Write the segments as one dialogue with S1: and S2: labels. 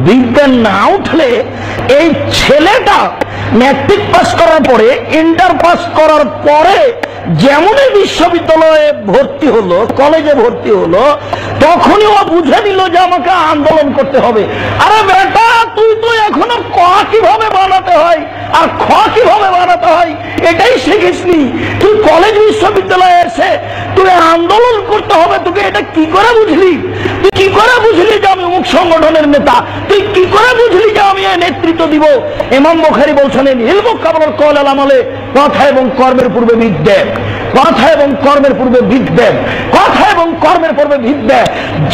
S1: বিদ্যা না উঠলে এই ছেলেটা ম্যাট্রিক পাস করার পরে, ইন্টার পাস করার পরে যেমনই বিশ্ববিদ্যালয়ে ভর্তি হলো, কলেজে ভর্তি হলো, তখনই ও বুঝে নিল যে আমাকে আন্দোলন করতে হবে। আরে বেটা, তুই তো এখনো ক কিভাবে বানাতে হয় আর খ কিভাবে বানাতে হয় এটাই শিখিসনি। তুই কলেজ বিশ্ববিদ্যালয়ে এসে তুই আন্দোলন করতে হবে, তোকে এটা কি করে বুঝলি? তুই কি করে বুঝলি যে আমি অমুক সংগঠনের নেতা? তুই কি করে বুঝলি যে আমি নেতৃত্ব দিব? ইমাম বুখারী বলছেন, ইলমু ক্বাবলা কওল আল আমালে, কথা এবং কর্মের পূর্বে বিদ্যা, কথা এবং কর্মের পূর্বে বিদ্যা, কথা এবং কর্মের পূর্বে বিদ্যা।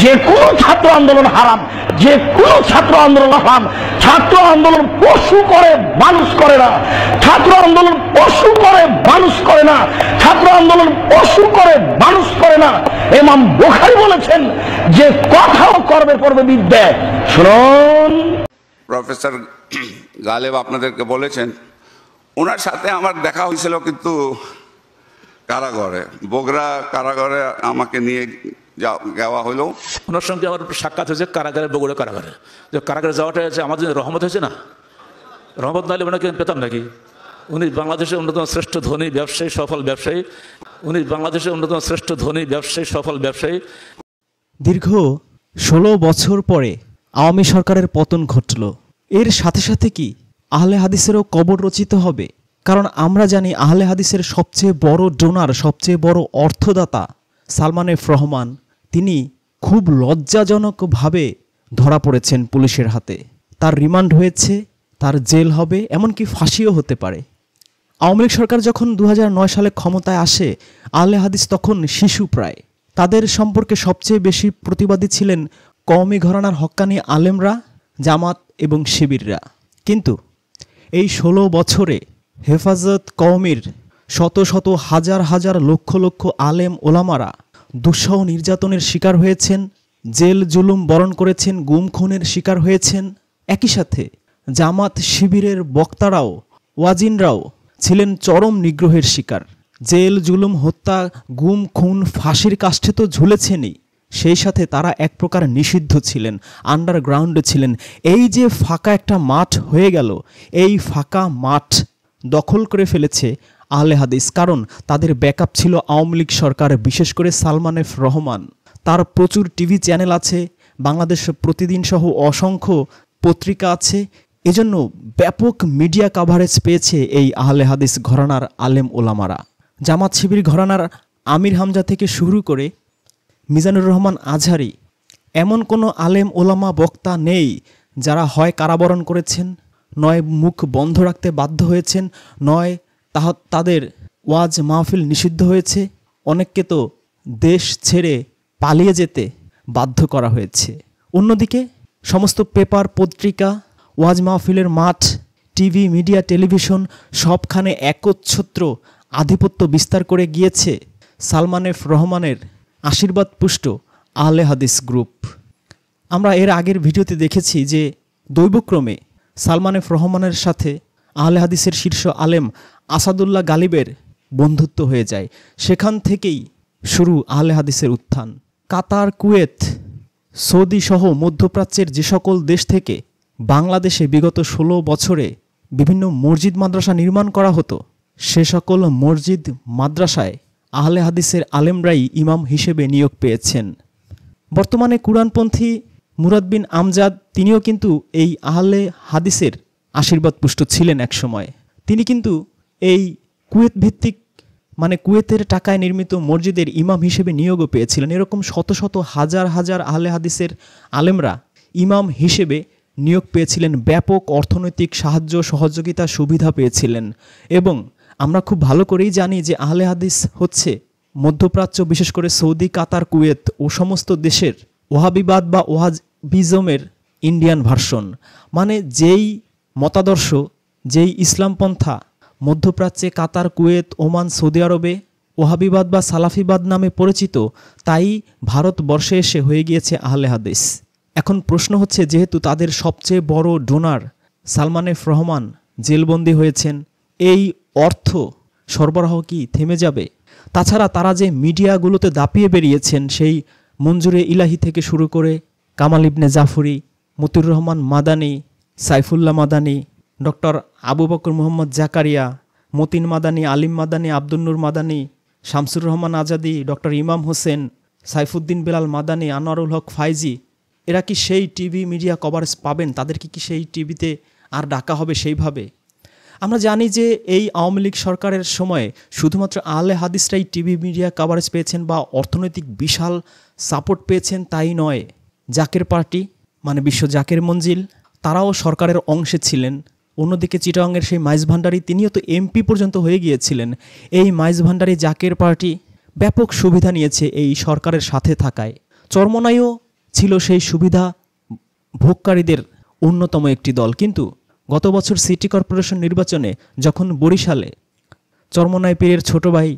S1: যে কোনো ছাত্র আন্দোলন হারাম, যে কোনো ছাত্র আন্দোলন হারাম। ছাত্র আন্দোলন পশু করে, মানুষ করে না। ছাত্র আন্দোলন পশু করে, মানুষ করে না। ছাত্র আন্দোলন পশু করে, মানুষ করে না। ইমাম বুখারী বলেছেন যে কথা ও কর্মের পূর্বে বিদ্যা। শুনুন,
S2: প্রফেসর গালেব আপনাদেরকে বলেছেন, ওনার সাথে আমার দেখা হয়েছিল কিন্তু কারাগারে, বগুড়া কারাগারে আমাকে নিয়ে যাওয়া হলো।
S3: ওনার সঙ্গে আমার সাক্ষাৎ হয়েছে কারাগারে, বগুড়া কারাগারে। যে কারাগারে যাওয়াটা হচ্ছে আমাদের রহমত হয়েছে না, রহমত নাহলে ওনাকে পেতাম নাকি? উনি বাংলাদেশের অন্যতম শ্রেষ্ঠ ধনী ব্যবসায়ী, সফল ব্যবসায়ী। উনি বাংলাদেশের অন্যতম শ্রেষ্ঠ ধনী ব্যবসায়ী, সফল ব্যবসায়ী।
S4: দীর্ঘ 16 বছর পরে আওয়ামী সরকারের পতন ঘটল। এর সাথে সাথে কি আহলে হাদিসেরও কবর রচিত হবে? কারণ আমরা জানি আহলে হাদিসের সবচেয়ে বড় ডোনার, সবচেয়ে বড় অর্থদাতা সালমান এফ রহমান, তিনি খুব লজ্জাজনকভাবে ধরা পড়েছেন পুলিশের হাতে। তার রিমান্ড হয়েছে, তার জেল হবে, এমনকি ফাঁসিও হতে পারে। আওয়ামী লীগ সরকার যখন 2009 সালে ক্ষমতায় আসে, আহলে হাদিস তখন শিশু প্রায়। তাদের সম্পর্কে সবচেয়ে বেশি প্রতিবাদী ছিলেন কওমি ঘরানার হক্কানি আলেমরা, জামাত এবং শিবিররা। কিন্তু এই 16 বছরে হেফাজত কওমির শত শত হাজার হাজার লক্ষ লক্ষ আলেম ওলামারা দুঃসহ নির্যাতনের শিকার হয়েছেন, জেল জুলুম বরণ করেছেন, গুম খুনের শিকার হয়েছেন। একই সাথে জামাত শিবিরের বক্তারাও, ওয়াজিনরাও ছিলেন চরম নিগ্রহের শিকার। জেল জুলুম, হত্যা, গুম খুন, ফাঁসির কাষ্ঠে তো ঝুলেছেনই, সেই সাথে তারা এক প্রকার নিষিদ্ধ ছিলেন, আন্ডারগ্রাউন্ডে ছিলেন। এই যে ফাঁকা একটা মাঠ হয়ে গেল, এই ফাঁকা মাঠ দখল করে ফেলেছে আহলে হাদিস। কারণ তাদের ব্যাকআপ ছিল আওয়ামী লীগ সরকার, বিশেষ করে সালমান এফ রহমান। তার প্রচুর টিভি চ্যানেল আছে, বাংলাদেশ প্রতিদিন সহ অসংখ্য পত্রিকা আছে। এজন্য ব্যাপক মিডিয়া কাভারেজ পেয়েছে এই আহলে হাদিস ঘরানার আলেম ওলামারা। জামাত শিবির ঘরানার আমির হামজা থেকে শুরু করে মিজানুর রহমান আজহারি, এমন কোনো আলেম ওলামা বক্তা নেই যারা হয় কারাবরণ করেছেন, নয় মুখ বন্ধ রাখতে বাধ্য হয়েছেন, নয় তাদের ওয়াজ মাহফিল নিষিদ্ধ হয়েছে। অনেককে তো দেশ ছেড়ে পালিয়ে যেতে বাধ্য করা হয়েছে। অন্যদিকে সমস্ত পেপার, পত্রিকা, ওয়াজ মাহফিলের মাঠ, টিভি, মিডিয়া, টেলিভিশন সবখানে একচ্ছত্র আধিপত্য বিস্তার করে গিয়েছে সালমান এফ রহমানের আশীর্বাদ পুষ্ট আহলে হাদিস গ্রুপ। আমরা এর আগের ভিডিওতে দেখেছি যে দৈবক্রমে সালমান এফ রহমানের সাথে আহলে হাদিসের শীর্ষ আলেম আসাদুল্লাহ গালিবের বন্ধুত্ব হয়ে যায়। সেখান থেকেই শুরু আহলে হাদিসের উত্থান। কাতার, কুয়েত, সৌদি সহ মধ্যপ্রাচ্যের যে সকল দেশ থেকে বাংলাদেশে বিগত 16 বছরে বিভিন্ন মসজিদ মাদ্রাসা নির্মাণ করা হতো, সে সকল মসজিদ মাদ্রাসায় আহলে হাদিসের আলেমরাই ইমাম হিসেবে নিয়োগ পেয়েছেন। বর্তমানে কুরআনপন্থী মুরাদ বিন আমজাদ, তিনিও কিন্তু এই আহলে হাদিসের আশীর্বাদ পুষ্ট ছিলেন এক সময়। তিনি কিন্তু এই কুয়েত ভিত্তিক, মানে কুয়েতের টাকায় নির্মিত মসজিদের ইমাম হিসেবে নিয়োগও পেয়েছিলেন। এরকম শত শত হাজার হাজার আহলে হাদিসের আলেমরা ইমাম হিসেবে নিয়োগ পেয়েছিলেন, ব্যাপক অর্থনৈতিক সাহায্য সহযোগিতা সুবিধা পেয়েছিলেন। এবং আমরা খুব ভালো করেই জানি যে আহলে হাদিস হচ্ছে মধ্যপ্রাচ্য, বিশেষ করে সৌদি, কাতার, কুয়েত ও সমস্ত দেশের ওহাবিবাদ বা ওহাবিজমের ইন্ডিয়ান ভার্সন। মানে যেই মতাদর্শ, যেই ইসলামপন্থা মধ্যপ্রাচ্যে কাতার, কুয়েত, ওমান, সৌদি আরবে ওহাবিবাদ বা সালাফিবাদ নামে পরিচিত, তাই ভারতবর্ষে এসে হয়ে গিয়েছে আহলে হাদিস। এখন প্রশ্ন হচ্ছে, যেহেতু তাদের সবচেয়ে বড় ডোনার সালমান এফ রহমান জেলবন্দি হয়েছেন, এই অর্থ সরবরাহ কি থেমে যাবে? তাছাড়া তারা যে মিডিয়াগুলোতে দাপিয়ে বেরিয়েছেন, সেই মঞ্জুরে ইলাহি থেকে শুরু করে কামাল ইবনে জাফরি, মতিউর রহমান মাদানী, সাইফুল্লাহ মাদানী, ডক্টর আবু বকর মোহাম্মদ জাকারিয়া, মতিন মাদানী, আলিম মাদানী, আব্দুল নূর মাদানী, শামসুর রহমান আজাদি, ডক্টর ইমাম হোসেন, সাইফুদ্দিন বেলাল মাদানী, আনোয়ারুল হক ফাইজি, এরা কি সেই টিভি মিডিয়া কভারেজ পাবেন? তাদেরকে কি সেই টিভিতে আর ডাকা হবে সেইভাবে? আমরা জানি যে এই আওয়ামী লীগ সরকারের সময়ে শুধুমাত্র আহলে হাদিসরাই টিভি মিডিয়া কভারেজ পেয়েছেন বা অর্থনৈতিক বিশাল সাপোর্ট পেয়েছেন তাই নয়, জাকের পার্টি মানে বিশ্ব জাকের মঞ্জিল তারাও সরকারের অংশে ছিলেন। অন্যদিকে চিটাগাংয়ের সেই মাইজ ভান্ডারী তিনিও তো এমপি পর্যন্ত হয়ে গিয়েছিলেন। এই মাইজ ভান্ডারী জাকের পার্টি ব্যাপক সুবিধা নিয়েছে এই সরকারের সাথে থাকায়। চরমোনাইও ছিল সেই সুবিধা ভোগকারীদের অন্যতম একটি দল। কিন্তু গত বছর সিটি কর্পোরেশন নির্বাচনে যখন বরিশালে চরমোনাই পীরের ছোট ভাই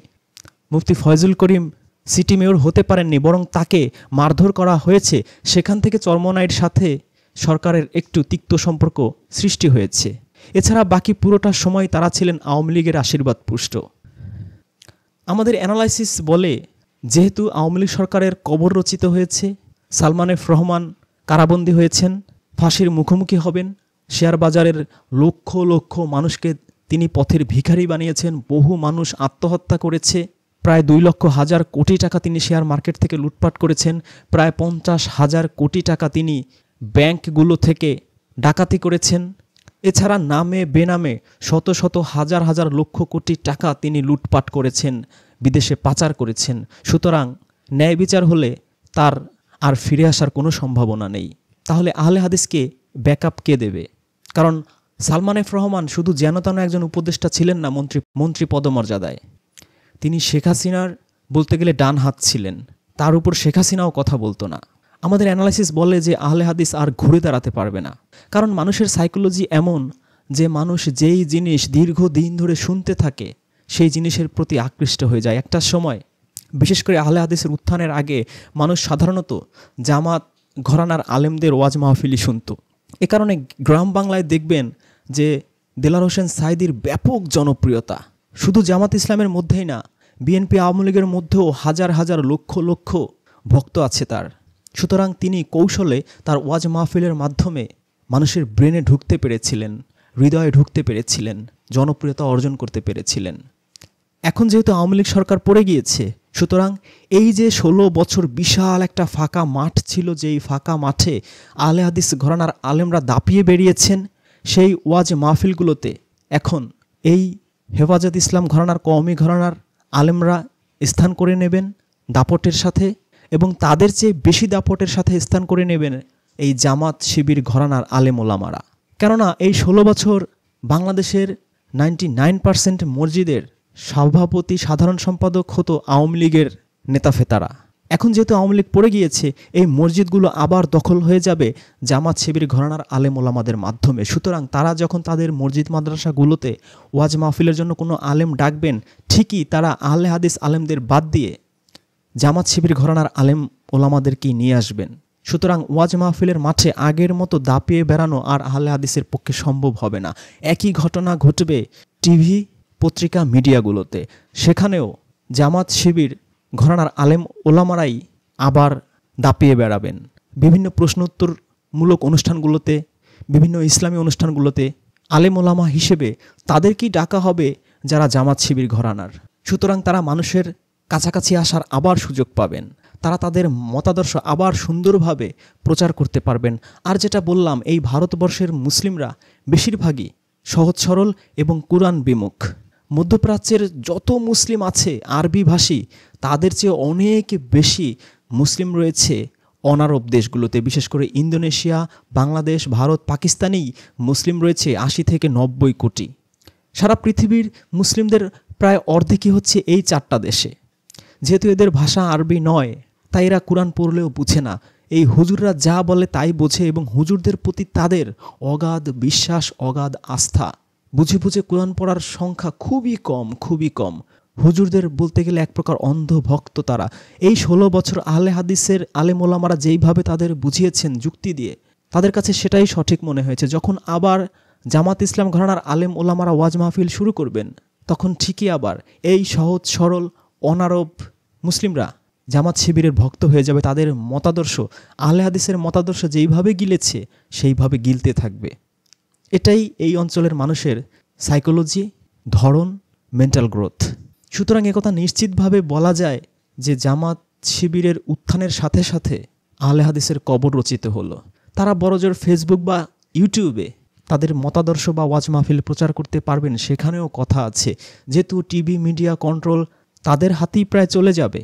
S4: মুফতি ফয়জুল করিম সিটি মেয়র হতে পারেননি, বরং তাকে মারধর করা হয়েছে, সেখান থেকে চরমোনাইয়ের সাথে সরকারের একটু তিক্ত সম্পর্ক সৃষ্টি হয়েছে। এছাড়া বাকি পুরোটা সময় তারা ছিলেন আওয়ামী লীগের আশীর্বাদ পুষ্ট। আমাদের অ্যানালাইসিস বলে, যেহেতু আওয়ামী লীগ সরকারের কবর রচিত হয়েছে, সালমান এফ রহমান কারাবন্দী হয়েছেন, ফাঁসির মুখোমুখি হবেন, শেয়ার বাজারের লক্ষ লক্ষ মানুষকে তিনি পথের ভিখারি বানিয়েছেন, বহু মানুষ আত্মহত্যা করেছে, প্রায় 2,00,000 কোটি টাকা তিনি শেয়ার মার্কেট থেকে লুটপাট করেছেন, প্রায় 50,000 কোটি টাকা তিনি ব্যাংকগুলো থেকে ডাকাতি করেছেন। এছাড়া নামে বেনামে শত শত হাজার হাজার লক্ষ কোটি টাকা তিনি লুটপাট করেছেন, বিদেশে পাচার করেছেন। সুতরাং ন্যায় বিচার হলে তার আর ফিরে আসার কোনো সম্ভাবনা নেই। তাহলে আহলে হাদিসকে ব্যাকআপ কে দেবে? কারণ সালমান এফ রহমান শুধু যেন তেন একজন উপদেষ্টা ছিলেন না, মন্ত্রী পদমর্যাদায়। তিনি শেখ হাসিনার বলতে গেলে ডান হাত ছিলেন, তার উপর শেখ হাসিনাও কথা বলতো না। আমাদের অ্যানালাইসিস বলে যে আহলে হাদিস আর ঘুরে দাঁড়াতে পারবে না। কারণ মানুষের সাইকোলজি এমন যে মানুষ যেই জিনিস দীর্ঘদিন ধরে শুনতে থাকে সেই জিনিসের প্রতি আকৃষ্ট হয়ে যায়। একটা সময় বিশেষ করে আহলে হাদিসের উত্থানের আগে মানুষ সাধারণত জামাত ঘরানার আলেমদের ওয়াজ মাহফিলি শুনত। এ কারণে গ্রাম বাংলায় দেখবেন যে দেলার হোসেন সাঈদীর ব্যাপক জনপ্রিয়তা শুধু জামাত ইসলামের মধ্যেই না, বিএনপি আওয়ামী লীগের মধ্যেও হাজার হাজার লক্ষ লক্ষ ভক্ত আছে তার। সুতরাং তিনি কৌশলে তার ওয়াজ মাহফিলের মাধ্যমে মানুষের ব্রেনে ঢুকতে পেরেছিলেন, হৃদয়ে ঢুকতে পেরেছিলেন, জনপ্রিয়তা অর্জন করতে পেরেছিলেন। এখন যেহেতু আওয়ামী লীগ সরকার পড়ে গিয়েছে, সুতরাং এই যে 16 বছর বিশাল একটা ফাঁকা মাঠ ছিল, যেই ফাঁকা মাঠে আহলে হাদিস ঘরানার আলেমরা দাপিয়ে বেরিয়েছেন, সেই ওয়াজ মাহফিলগুলোতে এখন এই হেফাজত ইসলাম ঘরানার কওমি ঘরানার আলেমরা স্থান করে নেবেন দাপটের সাথে, এবং তাদের চেয়ে বেশি দাপটের সাথে স্থান করে নেবেন এই জামাত শিবির ঘরানার আলেম ওলামারা। কেননা এই 16 বছর বাংলাদেশের 99% মসজিদের সভাপতি সাধারণ সম্পাদক হতো আওয়ামী লীগের নেতাফেতারা। এখন যেহেতু আওয়ামী লীগ পড়ে গিয়েছে, এই মসজিদগুলো আবার দখল হয়ে যাবে জামাত শিবির ঘরানার আলেম ওলামাদের মাধ্যমে। সুতরাং তারা যখন তাদের মসজিদ মাদ্রাসাগুলোতে ওয়াজ মাহফিলের জন্য কোনো আলেম ডাকবেন, ঠিকই তারা আহলে হাদিস আলেমদের বাদ দিয়ে জামাত শিবির ঘরানার আলেম ওলামাদেরকেই নিয়ে আসবেন। সুতরাং ওয়াজ মাহফিলের মাঠে আগের মতো দাপিয়ে বেড়ানো আর আহলে হাদিসের পক্ষে সম্ভব হবে না। একই ঘটনা ঘটবে টিভি পত্রিকা মিডিয়াগুলোতে, সেখানেও জামাত শিবির ঘরানার আলেম ওলামারাই আবার দাপিয়ে বেড়াবেন। বিভিন্ন প্রশ্নোত্তরমূলক অনুষ্ঠানগুলোতে, বিভিন্ন ইসলামী অনুষ্ঠানগুলোতে আলেম ওলামা হিসেবে তাদেরকেই ডাকা হবে যারা জামাত শিবির ঘরানার। সুতরাং তারা মানুষের কাছাকাছি আসার আবার সুযোগ পাবেন, তারা তাদের মতাদর্শ আবার সুন্দরভাবে প্রচার করতে পারবেন। আর যেটা বললাম, এই ভারতবর্ষের মুসলিমরা বেশিরভাগই সহজ সরল এবং কুরআন বিমুখ। মধ্যপ্রাচ্যের যত মুসলিম আছে আরবি ভাষী, তাদের চেয়ে অনেক বেশি মুসলিম রয়েছে অনারব দেশগুলোতে, বিশেষ করে ইন্দোনেশিয়া, বাংলাদেশ, ভারত, পাকিস্তানেই মুসলিম রয়েছে 80 থেকে 90 কোটি। সারা পৃথিবীর মুসলিমদের প্রায় অর্ধেকই হচ্ছে এই 4টা দেশে। যেহেতু এদের ভাষা আরবি নয়, তাই এরা কোরআন পড়লেও বুঝে না। এই হুজুররা যা বলে তাই বোঝে এবং হুজুরদের প্রতি তাদের অগাধ বিশ্বাস, অগাধ আস্থা। বুঝে বুঝে কোরআন পড়ার সংখ্যা খুবই কম, খুবই কম। হুজুরদের বলতে গেলে এক প্রকার অন্ধ ভক্ত তারা। এই 16 বছর আহলে হাদিসের আলেম ওলামারা যেইভাবে তাদের বুঝিয়েছেন যুক্তি দিয়ে, তাদের কাছে সেটাই সঠিক মনে হয়েছে। যখন আবার জামাত ইসলাম ঘরানার আলেম ওলামারা ওয়াজ মাহফিল শুরু করবেন, তখন ঠিকই আবার এই সহজ সরল অনারব মুসলিমরা জামাত শিবিরের ভক্ত হয়ে যাবে, তাদের মতাদর্শ আহলে হাদিসের মতাদর্শ যেইভাবে গিলেছে সেইভাবে গিলতে থাকবে। এটাই এই অঞ্চলের মানুষের সাইকোলজি, ধরন, মেন্টাল গ্রোথ। সুতরাং একথা নিশ্চিতভাবে বলা যায় যে জামাত শিবিরের উত্থানের সাথে সাথে আহলে হাদিসের কবর রচিত হলো। তারা বড়জোর ফেসবুক বা ইউটিউবে তাদের মতাদর্শ বা ওয়াজ মাহফিল প্রচার করতে পারবেন, সেখানেও কথা আছে। যেহেতু টিভি মিডিয়া কন্ট্রোল তাদের হাতেই প্রায় চলে যাবে,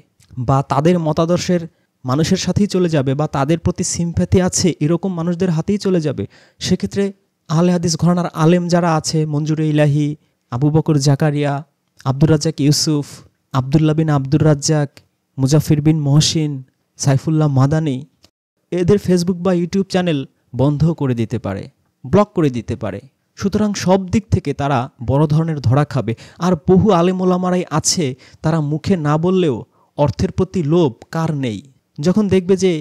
S4: বা তাদের মতাদর্শের মানুষের সাথেই চলে যাবে, বা তাদের প্রতি সিম্প্যাথি আছে এরকম মানুষদের হাতেই চলে যাবে, সেক্ষেত্রে আহলে হাদিস ঘরানার আলেম যারা আছে, মঞ্জুরে ইলাহি, আবু বকর জাকারিয়া, আব্দুর রাজ্জাক ইউসুফ, আবদুল্লাহ বিন আব্দুর রাজ্জাক, মুজাফির বিন মহসিন, সাইফুল্লাহ মাদানী, এদের ফেসবুক বা ইউটিউব চ্যানেল বন্ধ করে দিতে পারে, ব্লক করে দিতে পারে। সুতরাং সব দিক থেকে তারা বড় ধরনের ধরা খাবে। আর বহু আলেম ওলামারাই আছে, তারা মুখে না বললেও অর্থের প্রতি লোভ কার নেই। যখন দেখবে যে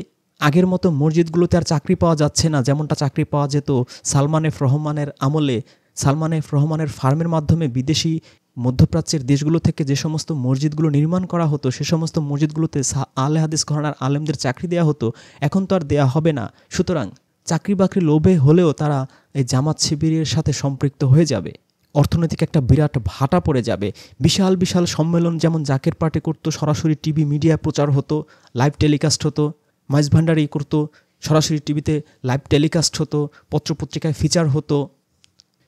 S4: আগের মতো মসজিদগুলোতে আর চাকরি পাওয়া যাচ্ছে না, যেমনটা চাকরি পাওয়া যেত সালমান এফ রহমানের আমলে, সালমান এফ রহমানের ফার্মের মাধ্যমে বিদেশি মধ্যপ্রাচ্যের দেশগুলো থেকে যে সমস্ত মসজিদগুলো নির্মাণ করা হতো, সে সমস্ত মসজিদগুলোতে আহলে হাদিস ঘরানার আলেমদের চাকরি দেওয়া হতো, এখন তো আর দেয়া হবে না। সুতরাং চাকরি বাকরি লোভে হলেও তারা এই জামাত শিবিরের সাথে সম্পৃক্ত হয়ে যাবে। অর্থনৈতিক একটা বিরাট ভাটা পড়ে যাবে। বিশাল বিশাল সম্মেলন যেমন জাকের পার্টি করতো, সরাসরি টিভি মিডিয়া প্রচার হতো, লাইভ টেলিকাস্ট হতো, মাইজ ভান্ডারি করতো, সরাসরি টিভিতে লাইভ টেলিকাস্ট হতো, পত্রপত্রিকায় ফিচার হতো,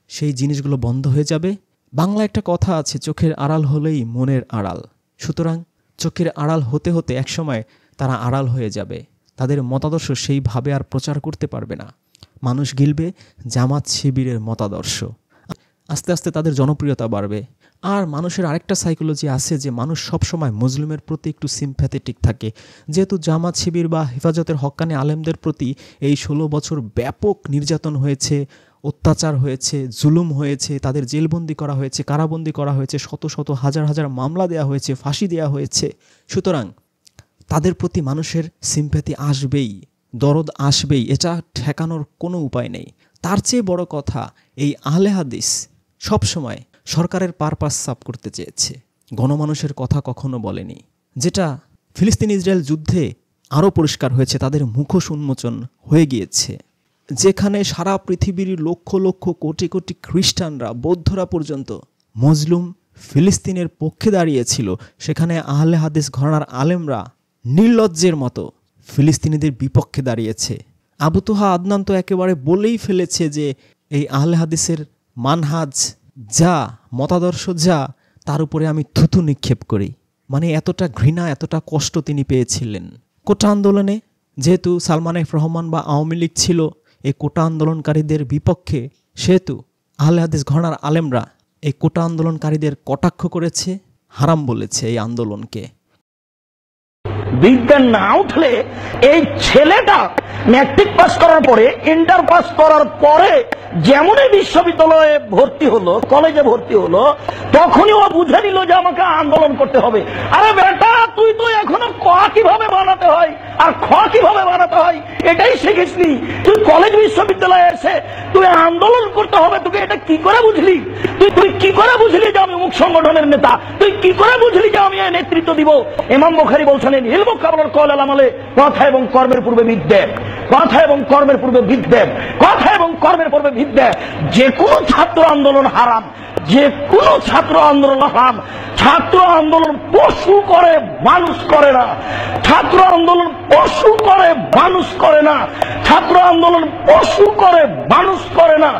S4: সেই জিনিসগুলো বন্ধ হয়ে যাবে। বাংলা একটা কথা আছে, চোখের আড়াল হলেই মনের আড়াল। সুতরাং চোখের আড়াল হতে হতে একসময় তারা আড়াল হয়ে যাবে, তাদের মতাদর্শ সেইভাবে আর প্রচার করতে পারবে না। মানুষ গিলবে জামাত শিবিরের মতাদর্শ, আস্তে আস্তে তাদের জনপ্রিয়তা বাড়বে। আর মানুষের আরেকটা সাইকোলজি আছে যে মানুষ সবসময় মুসলিমের প্রতি একটু সিম্প্যাথেটিক থাকে। যেহেতু জামাত শিবির বা হেফাজতের হক্কানি আলেমদের প্রতি এই 16 বছর ব্যাপক নির্যাতন হয়েছে, অত্যাচার হয়েছে, জুলুম হয়েছে, তাদের জেলবন্দি করা হয়েছে, কারাবন্দি করা হয়েছে, শত শত হাজার হাজার মামলা দেওয়া হয়েছে, ফাঁসি দেওয়া হয়েছে। সুতরাং তাদের প্রতি মানুষের সিম্প্যাথি আসবেই, দরদ আসবেই, এটা ঠেকানোর কোনো উপায় নেই। তার চেয়ে বড় কথা, এই আহলে হাদিস সবসময় সরকারের পারপাস সাফ করতে চেয়েছে, গণমানুষের কথা কখনো বলেনি। যেটা ফিলিস্তিন ইসরায়েল যুদ্ধে আরও পরিষ্কার হয়েছে, তাদের মুখোশ উন্মোচন হয়ে গিয়েছে। যেখানে সারা পৃথিবীর লক্ষ লক্ষ কোটি কোটি খ্রিস্টানরা, বৌদ্ধরা পর্যন্ত মজলুম ফিলিস্তিনের পক্ষে দাঁড়িয়েছিল, সেখানে আহলে হাদিস ঘরানার আলেমরা নির্লজ্জের মতো ফিলিস্তিনিদের বিপক্ষে দাঁড়িয়েছে। আবু তোহা আদনান তো একেবারে বলেই ফেলেছে যে এই আহলে হাদিসের মানহাজ যা, মতাদর্শ যা, তার উপরে আমি থুতু নিক্ষেপ করি। মানে এতটা ঘৃণা, এতটা কষ্ট তিনি পেয়েছিলেন কোটা আন্দোলনে। যেহেতু সালমান এফ রহমান বা আওয়ামী লীগ ছিল এই কোটা আন্দোলনকারীদের বিপক্ষে, সেহেতু আহলে হাদিস ঘরানার আলেমরা এই কোটা আন্দোলনকারীদের কটাক্ষ করেছে, হারাম বলেছে এই আন্দোলনকে।
S1: বিজ্ঞান না উঠলে এই ছেলেটা ম্যাট্রিক পাস করার পরে, ইন্টার পাস করার পরে যেমনই বিশ্ববিদ্যালয়ে ভর্তি হলো, কলেজে ভর্তি হলো, তখনই ও বুঝে নিল যে আমাকে আন্দোলন করতে হবে। আরে বেটা, তুই তো এখনো ক কিভাবে বানাতে হয় আর খ কিভাবে বানাতে হয় এটাই শিখিসনি। তুই কলেজ বিশ্ববিদ্যালয়ে এসে তুই আন্দোলন করতে হবে, তোকে এটা কি করে বুঝলি? তুই কি করে বুঝলি যে আমি অমুক সংগঠনের নেতা? তুই কি করে বুঝলি যে আমি নেতৃত্ব দিব? ইমাম বুখারী বলছেন, ইলমু কাবলাল কওল আল আমালে, কথা এবং কর্মের পূর্বে বিদ্বেষ, কথা এবং কর্মের পূর্বে বিদ্বেষ, কথা এবং কর্মের পূর্বে বিদ্বেষ। যে কোনো ছাত্র আন্দোলন হারাম, যে কোনো ছাত্র আন্দোলন হারাম। ছাত্র আন্দোলন পশু করে, মানুষ করে না। ছাত্র আন্দোলন পশু করে, মানুষ করে না। ছাত্র আন্দোলন পশু করে, মানুষ করে না।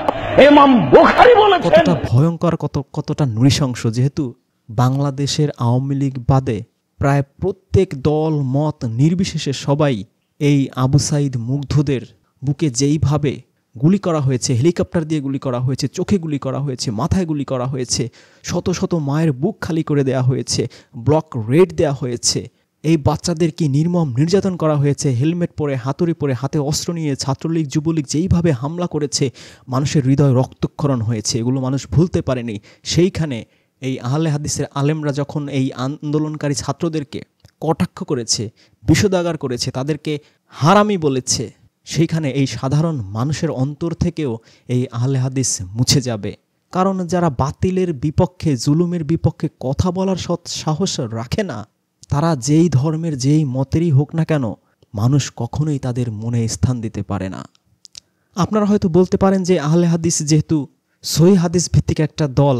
S1: ইমাম বুখারী বলেছেন।
S4: কতটা ভয়ঙ্কর, কতটা নৃশংস। যেহেতু বাংলাদেশের আওয়ামী লীগ বাদে প্রায় প্রত্যেক দল মত নির্বিশেষে সবাই এই আবু সাইদ মুগ্ধদের বুকে যেইভাবে গুলি করা হয়েছে, হেলিকপ্টার দিয়ে গুলি করা হয়েছে, চোখে গুলি করা হয়েছে, মাথায় গুলি করা হয়েছে, শত শত মায়ের বুক খালি করে দেওয়া হয়েছে, ব্লক রেড দেওয়া হয়েছে, এই বাচ্চাদের কি নির্মম নির্যাতন করা হয়েছে, হেলমেট পরে, হাতুড়ি পরে, হাতে অস্ত্র নিয়ে ছাত্রলীগ যুবলীগ যেইভাবে হামলা করেছে, মানুষের হৃদয় রক্তক্ষরণ হয়েছে, এগুলো মানুষ ভুলতে পারেনি। সেইখানে এই আহলে হাদিসের আলেমরা যখন এই আন্দোলনকারী ছাত্রদেরকে কটাক্ষ করেছে, বিষোদাগার করেছে, তাদেরকে হারামি বলেছে, সেইখানে এই সাধারণ মানুষের অন্তর থেকেও এই আহলে হাদিস মুছে যাবে। কারণ যারা বাতিলের বিপক্ষে, জুলুমের বিপক্ষে কথা বলার সাহস রাখে না, তারা যেই ধর্মের যেই মতেরই হোক না কেন, মানুষ কখনোই তাদের মনে স্থান দিতে পারে না। আপনারা হয়তো বলতে পারেন যে আহলে হাদিস যেহেতু সহিহ হাদিস ভিত্তিক একটা দল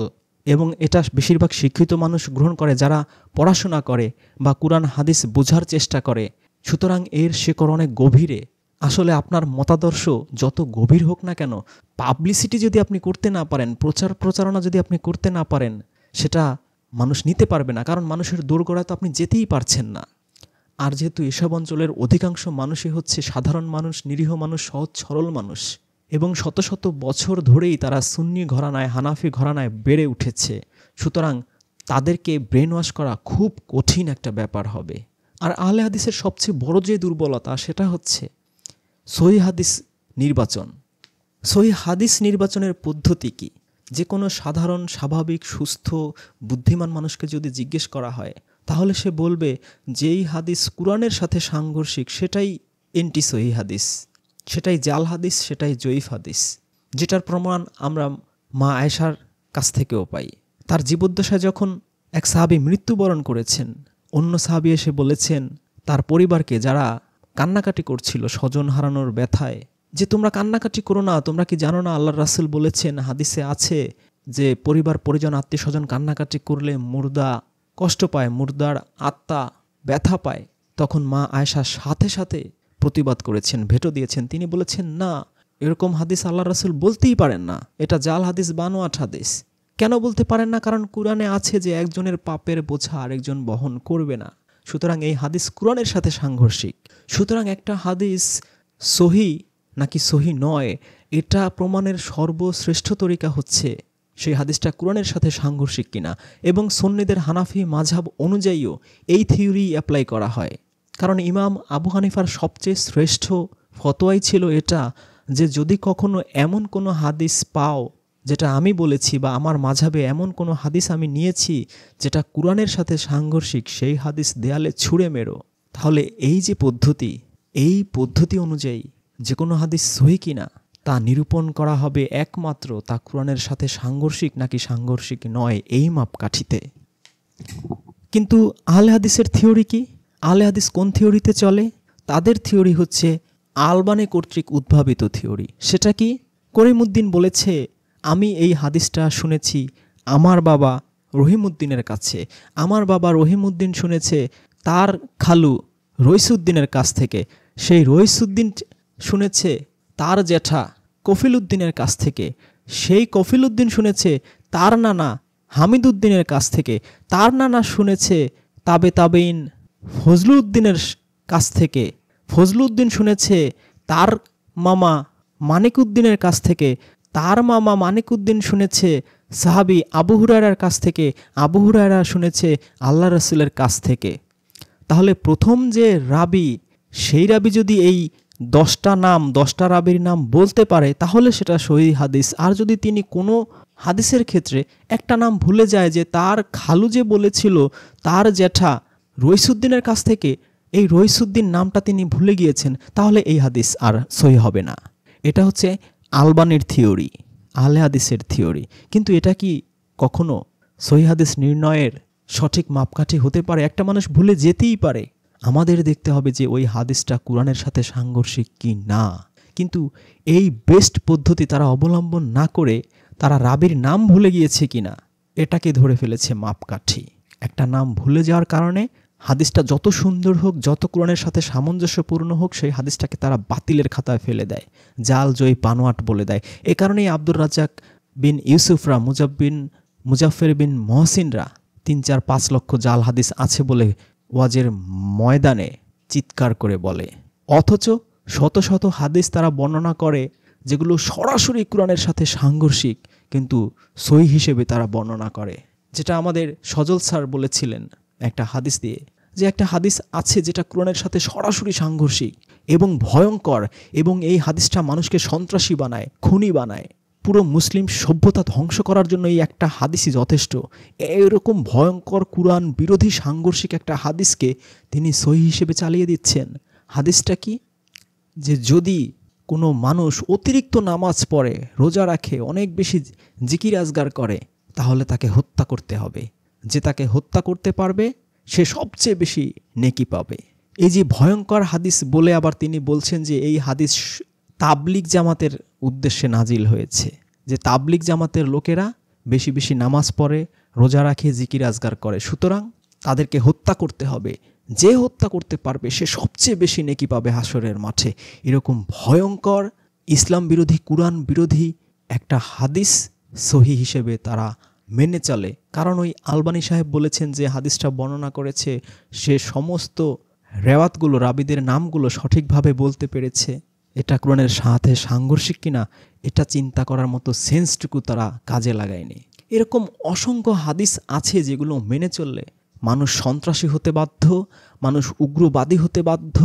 S4: এবং এটা বেশিরভাগ শিক্ষিত মানুষ গ্রহণ করে যারা পড়াশোনা করে বা কুরআন হাদিস বোঝার চেষ্টা করে, সুতরাং এর শিকড় অনেক গভীরে। আসলে আপনার মতাদর্শ যত গভীর হোক না কেন, পাবলিসিটি যদি আপনি করতে না পারেন, প্রচারণা যদি আপনি করতে না পারেন, সেটা মানুষ নিতে পারবে না, কারণ মানুষের দোরগোড়ায় তো আপনি যেতেই পারছেন না। আর যেহেতু এসব অঞ্চলের অধিকাংশ মানুষই হচ্ছে সাধারণ মানুষ, নিরীহ মানুষ, সহজ সরল মানুষ, এবং শত শত বছর ধরেই তারা সুন্নি ঘরানায়, হানাফি ঘরানায় বেড়ে উঠেছে, সুতরাং তাদেরকে ব্রেন ওয়াশ করা খুব কঠিন একটা ব্যাপার হবে। আর আহলে হাদিসের সবচেয়ে বড় যে দুর্বলতা সেটা হচ্ছে সহিহ হাদিস নির্বাচন। সহিহ হাদিস নির্বাচনের পদ্ধতি কি? যে কোনো সাধারণ, স্বাভাবিক, সুস্থ, বুদ্ধিমান মানুষকে যদি জিজ্ঞেস করা হয়, তাহলে সে বলবে যেই হাদিস কুরআনের সাথে সাংঘর্ষিক সেটাই এন্টি সহিহ হাদিস, সেটাই জাল হাদিস, সেটাই জয়ীফ হাদিস। যেটার প্রমাণ আমরা মা আয়েশার কাছ থেকেও পাই। তার জীবদ্দশায় যখন এক সাহাবী মৃত্যুবরণ করেছেন, অন্য সাহাবী এসে বলেছেন তার পরিবারকে, যারা কান্নাকাটি করছিল স্বজন হারানোর ব্যথায়, যে তোমরা কান্নাকাটি করো না, তোমরা কি জানো না আল্লাহর রাসূল বলেছেন, হাদিসে আছে যে পরিবার পরিজন আত্মীয় স্বজন কান্নাকাটি করলে মুর্দা কষ্ট পায়, মুর্দার আত্মা ব্যথা পায়। তখন মা আয়েশা সাথে সাথে প্রতিবাদ করেছেন, ভেটো দিয়েছেন। তিনি বলেছেন না, এরকম হাদিস আল্লাহর রাসূল বলতেই পারেন না, এটা জাল হাদিস, বানোয়াট হাদিস। কেন বলতে পারেন না? কারণ কুরআনে আছে যে একজনের পাপের বোঝা আরেকজন বহন করবে না, সুতরাং এই হাদিস কুরআনের সাথে সাংঘর্ষিক। সুতরাং একটা হাদিস সহি নাকি সহি নয়, এটা প্রমাণের সর্বশ্রেষ্ঠ তরিকা হচ্ছে সেই হাদিসটা কুরআনের সাথে সাংঘর্ষিক কিনা। এবং সুন্নিদের হানাফি মাযহাব অনুযায়ীও এই থিওরি অ্যাপ্লাই করা হয়, কারণ ইমাম আবু হানিফার সবচেয়ে শ্রেষ্ঠ ফতোয়াই ছিল এটা, যে যদি কখনো এমন কোনো হাদিস পাও যেটা আমি বলেছি, বা আমার মাযহাবে এমন কোনো হাদিস আমি নিয়েছি যেটা কুরআনের সাথে সাংঘর্ষিক, সেই হাদিস দেয়ালে ছুঁড়ে মেরো। তাহলে এই যে পদ্ধতি, এই পদ্ধতি অনুযায়ী যে কোনো হাদিস সহি কিনা তা নিরূপণ করা হবে একমাত্র তা কুরআনের সাথে সাংঘর্ষিক নাকি সাংঘর্ষিক নয়, এই মাপকাঠিতে। কিন্তু আহলে হাদিসের থিওরি কি? আহলে হাদিস কোন থিওরিতে চলে? তাদের থিওরি হচ্ছে আলবানি কর্তৃক উদ্ভাবিত থিওরি। সেটা কি? করিমউদ্দিন বলেছে, আমি এই হাদিসটা শুনেছি আমার বাবা রহিমউদ্দিনের কাছে, আমার বাবা রহিমউদ্দিন শুনেছে তার খালু রইসউদ্দিনের কাছ থেকে, সেই রইসউদ্দিন শুনেছে তার জ্যাঠা কফিলউদ্দিনের কাছ থেকে, সেই কফিলউদ্দিন শুনেছে তার নানা হামিদউদ্দিনের কাছ থেকে, তার নানা শুনেছে তাবে তাবেইন ফজলুদ্দিনের কাছ থেকে, ফজলুদ্দিন শুনেছে তার মামা মানিকউদ্দিনের কাছ থেকে, তার মামা মানিকউদ্দিন শুনেছে সাহাবী আবু হুরায়রার কাছ থেকে, আবু হুরায়রা শুনেছে আল্লাহ রাসূলের কাছ থেকে। তাহলে প্রথম যে রাবি, সেই রাবি যদি এই 10টা রাবির নাম বলতে পারে, তাহলে সেটা সহিহ হাদিস। আর যদি তিনি কোনো হাদিসের ক্ষেত্রে একটা নাম ভুলে যায়, যে তার খালু যে বলেছিল তার জ্যাঠা রইসউদ্দিনের কাছ থেকে, এই রইসউদ্দিন নামটা তিনি ভুলে গিয়েছেন, তাহলে এই হাদিস আর সহিহ হবে না। এটা হচ্ছে আলবানির থিওরি, আহলে হাদিসের থিওরি। কিন্তু এটা কি কখনো সহিহ হাদিস নির্ণয়ের সঠিক মাপকাঠি হতে পারে? একটা মানুষ ভুলে যেতেই পারে। আমাদের দেখতে হবে যে ওই হাদিসটা কুরআনের সাথে সাংঘর্ষিক কি না। কিন্তু এই বেস্ট পদ্ধতি তারা অবলম্বন না করে তারা রাবির নাম ভুলে গিয়েছে কিনা এটাকে ধরে ফেলেছে মাপকাঠি। একটা নাম ভুলে যাওয়ার কারণে হাদিসটা যত সুন্দর হোক, যত কুরআনের সাথে সামঞ্জস্যপূর্ণ হোক, সেই হাদিসটাকে তারা বাতিলের খাতায় ফেলে দেয়, জাল, জয়ী, বানোয়াট বলে দেয়। এ কারণেই আব্দুর রাজ্জাক বিন ইউসুফরা, মুজাফফর বিন মহসিনরা 3-4-5 লক্ষ জাল হাদিস আছে বলে ওয়াজের ময়দানে চিৎকার করে বলে। অথচ শত শত হাদিস তারা বর্ণনা করে যেগুলো সরাসরি কুরআনের সাথে সাংঘর্ষিক, কিন্তু সহিহ হিসেবে তারা বর্ণনা করে। যেটা আমাদের সজল স্যার বলেছিলেন একটা হাদিস দিয়ে, যে একটা হাদিস আছে যেটা কুরআনের সাথে সরাসরি সাংঘর্ষিক এবং ভয়ঙ্কর, এবং এই হাদিসটা মানুষকে সন্ত্রাসী বানায়, খুনি বানায়, পুরো মুসলিম সভ্যতা ধ্বংস করার জন্য এই একটা হাদিসই যথেষ্ট। এরকম ভয়ঙ্কর কুরআন বিরোধী সাংঘর্ষিক একটা হাদিসকে তিনি সহিহ হিসেবে চালিয়ে দিচ্ছেন। হাদিসটা কি? যে যদি কোনো মানুষ অতিরিক্ত নামাজ পড়ে, রোজা রাখে, অনেক বেশি জিকির আজগার করে, তাহলে তাকে হত্যা করতে হবে। যে তাকে হত্যা করতে পারবে সে সবচেয়ে বেশি নেকি পাবে। এই যে ভয়ঙ্কর হাদিস বলে আবার তিনি বলছেন যে এই হাদিস তাবলিগ জামাতের উদ্দেশ্যে নাজিল হয়েছে, যে তাবলিগ জামাতের লোকেরা বেশি বেশি নামাজ পড়ে, রোজা রাখে, জিকির আজগার করে, সুতরাং তাদেরকে হত্যা করতে হবে, যে হত্যা করতে পারবে সে সবচেয়ে বেশি নেকি পাবে হাসরের মাঠে। এরকম ভয়ঙ্কর ইসলাম বিরোধী, কুরআন বিরোধী একটা হাদিস সহি হিসেবে তারা মেনে চলে। কারণ ওই আলবানী সাহেব বলেছেন যে হাদিসটা বর্ণনা করেছে সে সমস্ত রেওয়াতগুলো, রাবিদের নামগুলো সঠিকভাবে বলতে পেরেছে। এটা কোরআনের সাথে সাংঘর্ষিক কিনা এটা চিন্তা করার মতো সেন্সটুকু তারা কাজে লাগায়নি। এরকম অসংখ্য হাদিস আছে যেগুলো মেনে চললে মানুষ সন্ত্রাসী হতে বাধ্য, মানুষ উগ্রবাদী হতে বাধ্য,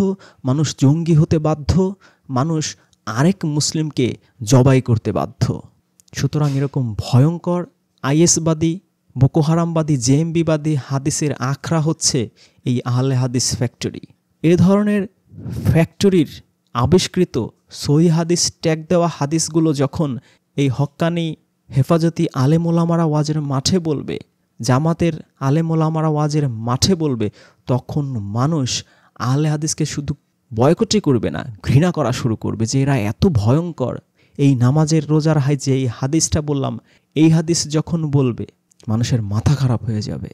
S4: মানুষ জঙ্গি হতে বাধ্য, মানুষ আরেক মুসলিমকে জবাই করতে বাধ্য। সুতরাং এরকম ভয়ঙ্কর আইএসবাদী, বোকো হারামবাদী, জেএমবিবাদী হাদিসের আখড়া হচ্ছে এই আহলে হাদিস ফ্যাক্টরি। এ ধরনের ফ্যাক্টরির আবিষ্কৃত সহি হাদিস ট্যাগ দেওয়া হাদিসগুলো যখন এই হক্কানি হেফাজতি আলেম ওলামারা ওয়াজের মাঠে বলবে, জামাতের আলেম ওলামারা ওয়াজের মাঠে বলবে, তখন মানুষ আহলে হাদিসকে শুধু বয়কটই করবে না, ঘৃণা করা শুরু করবে যে এরা এত ভয়ঙ্কর। এই নামাজের রোজার হাই যে এই হাদিসটা বললাম, এই হাদিস যখন বলবে মানুষের মাথা খারাপ হয়ে যাবে।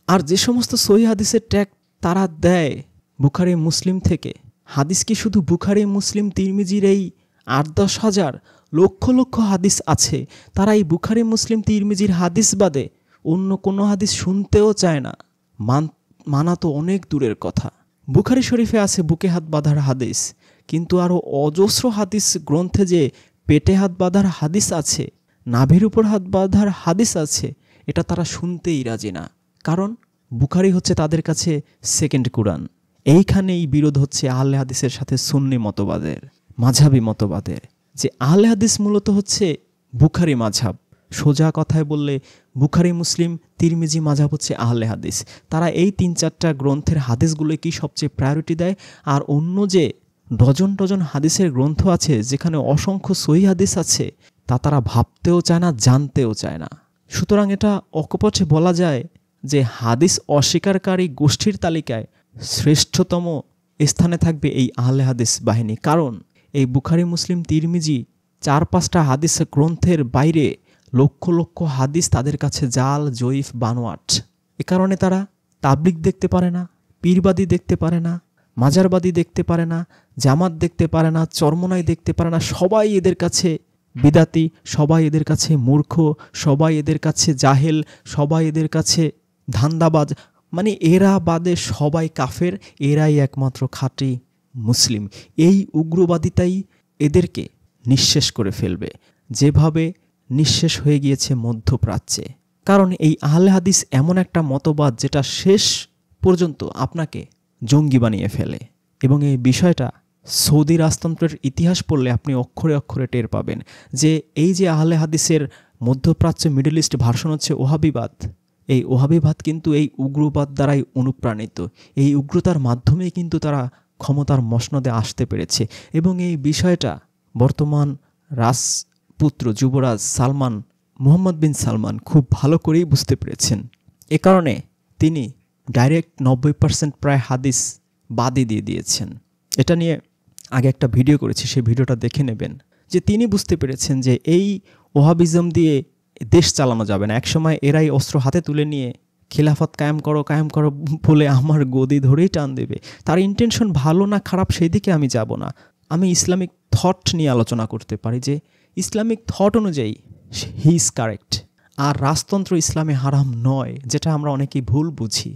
S4: আর যে সমস্ত সহি হাদিসের ট্যাগ তারা দেয় বুখারী মুসলিম থেকে, হাদিস কি শুধু বুখারী মুসলিম তিরমিজির এই ৮-১০ হাজার লক্ষ লক্ষ হাদিস আছে, তারা এই বুখারী মুসলিম তিরমিজির হাদিস বাদে অন্য কোনো হাদিস শুনতেও চায় না, মানা তো অনেক দূরের কথা। বুখারী শরীফে আছে বুকে হাত বাঁধার হাদিস, কিন্তু আরও অজস্র হাদিস গ্রন্থে যে পেটে হাত বাঁধার হাদিস আছে, নাভির উপর হাত বাঁধার হাদিস আছে, এটা তারা শুনতেই রাজি না। কারণ বুখারী হচ্ছে তাদের কাছে সেকেন্ড কুরআন। এইখানেই বিরোধ হচ্ছে আহলে হাদিসের সাথে সুন্নি মতবাদের, মাঝহাবি মতবাদের। যে আহলে হাদিস মূলত হচ্ছে বুখারী মাঝহাব, সোজা কথায় বললে বুখারী মুসলিম তিরমিজি মাযহাব হচ্ছে আহলে হাদিস। তারা এই ৩-৪টা গ্রন্থের হাদিসগুলোকেই সবচেয়ে প্রায়োরিটি দেয়। আর অন্য যে ডজন ডজন হাদিসের গ্রন্থ আছে যেখানে অসংখ্য সহি হাদিস আছে তা তারা ভাবতেও চায় না, জানতেও চায় না। সুতরাং এটা অকপটে বলা যায় যে হাদিস অস্বীকারী গোষ্ঠীর তালিকায় শ্রেষ্ঠতম স্থানে থাকবে এই আহলে হাদিস বাহিনী। কারণ এই বুখারী মুসলিম তিরমিজি ৪-৫টা হাদিস গ্রন্থের বাইরে লক্ষ লক্ষ হাদিস তাদের কাছে জাল, জয়ীফ, বানোয়াট। এ কারণে তারা তাবলিগ দেখতে পারে না, পীরবাদী দেখতে পারে না, মাজারবাদী দেখতে পারে না, জামাত দেখতে পারে না, চরমনাই দেখতে পারে না। সবাই এদের কাছে বিদাতি, সবাই এদের কাছে মূর্খ, সবাই এদের কাছে জাহেল, সবাই এদের কাছে ধান্দাবাজ। মানে এরা বাদে সবাই কাফের, এরাই একমাত্র খাঁটি মুসলিম। এই উগ্রবাদিতাই এদেরকে নিঃশেষ করে ফেলবে, যেভাবে নিঃশেষ হয়ে গিয়েছে মধ্যপ্রাচ্যে। কারণ এই আহলে হাদিস এমন একটা মতবাদ যেটা শেষ পর্যন্ত আপনাকে জঙ্গি বানিয়ে ফেলে। এবং এই বিষয়টা সৌদি রাজতন্ত্রের ইতিহাস পড়লে আপনি অক্ষরে অক্ষরে টের পাবেন যে এই যে আহলে হাদিসের মধ্যপ্রাচ্য, মিডল ইস্ট ভার্সন হচ্ছে ওহাবিবাদ। এই ওহাবিবাদ কিন্তু এই উগ্রবাদ দ্বারাই অনুপ্রাণিত। এই উগ্রতার মাধ্যমেই কিন্তু তারা ক্ষমতার মসনদে আসতে পেরেছে। এবং এই বিষয়টা বর্তমান রাজপুত্র যুবরাজ সালমান, মুহাম্মদ বিন সালমান খুব ভালো করেই বুঝতে পেরেছেন। এ কারণে তিনি ডাইরেক্ট 90% প্রায় হাদিস বাদই দিয়ে দিয়েছেন। এটা নিয়ে আগে একটা ভিডিও করেছি, সেই ভিডিওটা দেখে নেবেন। যে তিনি বুঝতে পেরেছেন যে এই ওহাবিজম দিয়ে দেশ চালানো যাবে না। একসময় এরাই অস্ত্র হাতে তুলে নিয়ে খিলাফত কায়েম করো বলে আমার গদি ধরেই টান দেবে। তার ইন্টেনশন ভালো না খারাপ সেই দিকে আমি যাব না। আমি ইসলামিক থট নিয়ে আলোচনা করতে পারি যে ইসলামিক থট অনুযায়ী হি ইজ কারেক্ট। আর রাজতন্ত্র ইসলামে হারাম নয়, যেটা আমরা অনেকেই ভুল বুঝি।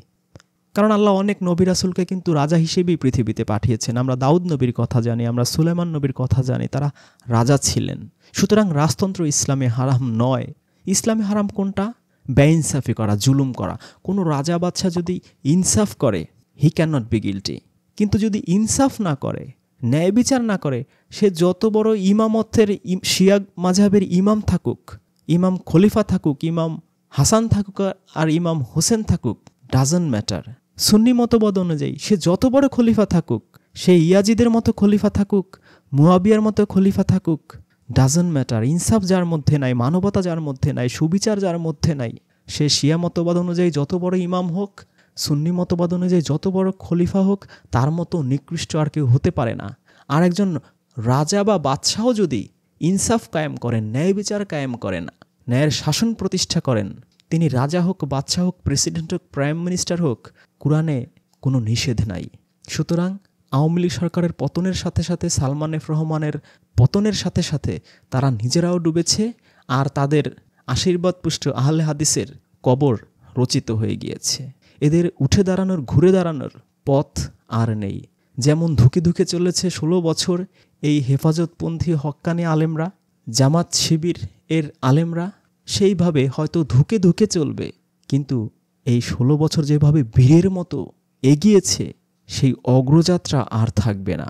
S4: কারণ আল্লাহ অনেক নবী রাসূলকে কিন্তু রাজা হিসেবেই পৃথিবীতে পাঠিয়েছেন। আমরা দাউদ নবীর কথা জানি, আমরা সুলাইমান নবীর কথা জানি, তারা রাজা ছিলেন। সুতরাং রাজতন্ত্র ইসলামে হারাম নয়। ইসলামে হারাম কোনটা? বেইনসাফি করা, জুলুম করা। কোনো রাজা বাদশা যদি ইনসাফ করে, he can not be guilty. কিন্তু যদি ইনসাফ না করে, ন্যায় বিচার না করে, সে যত বড় ইমামতের শিয়া মাযহাবের ইমাম থাকুক, ইমাম খলিফা থাকুক, ইমাম হাসান থাকুক আর ইমাম হোসেন থাকুক, ডাজন্ট ম্যাটার। সুন্নি মতবাদ অনুযায়ী সে যত বড় খলিফা থাকুক, সে ইয়াজিদের মতো খলিফা থাকুক, মুয়াবিয়ার মতো খলিফা থাকুক, ডাজন্ট ম্যাটার। ইনসাফ যার মধ্যে নাই, মানবতা যার মধ্যে নাই, সুবিচার যার মধ্যে নাই, সে শিয়া মতবাদ অনুযায়ী যত বড় ইমাম হোক, সুন্নি মতবাদ অনুযায়ী যত বড় খলিফা হোক তার মতো নিকৃষ্ট আর কেউ হতে পারে না। আর একজন রাজা বা বাদশাহ যদি ইনসাফ কায়েম করেন, ন্যায় বিচার কায়েম করেন, ন্যায়ের শাসন প্রতিষ্ঠা করেন, তিনি রাজা হোক, বাদশাহ হোক, প্রেসিডেন্ট হোক, প্রাইম মিনিস্টার হোক, কোরআনে কোনো নিষেধ নাই। সুতরাং আওয়ামী লীগ সরকারের পতনের সাথে সাথে, সালমান এফ রহমানের পতনের সাথে সাথে তারা নিজেরাও ডুবেছে, আর তাদের আশীর্বাদপুষ্ট আহলে হাদিসের কবর রচিত হয়ে গিয়েছে। এদের উঠে দাঁড়ানোর, ঘুরে দাঁড়ানোর পথ আর নেই। যেমন ধুকে ধুকে চলেছে 16 বছর এই হেফাজতপন্থী হক্কানি আলেমরা, জামাত শিবির এর আলেমরা, সেইভাবে হয়তো ধুকে ধুকে চলবে, কিন্তু এই 16 বছর যেভাবে বীরের মতো এগিয়েছে সেই অগ্রযাত্রা আর থাকবে না।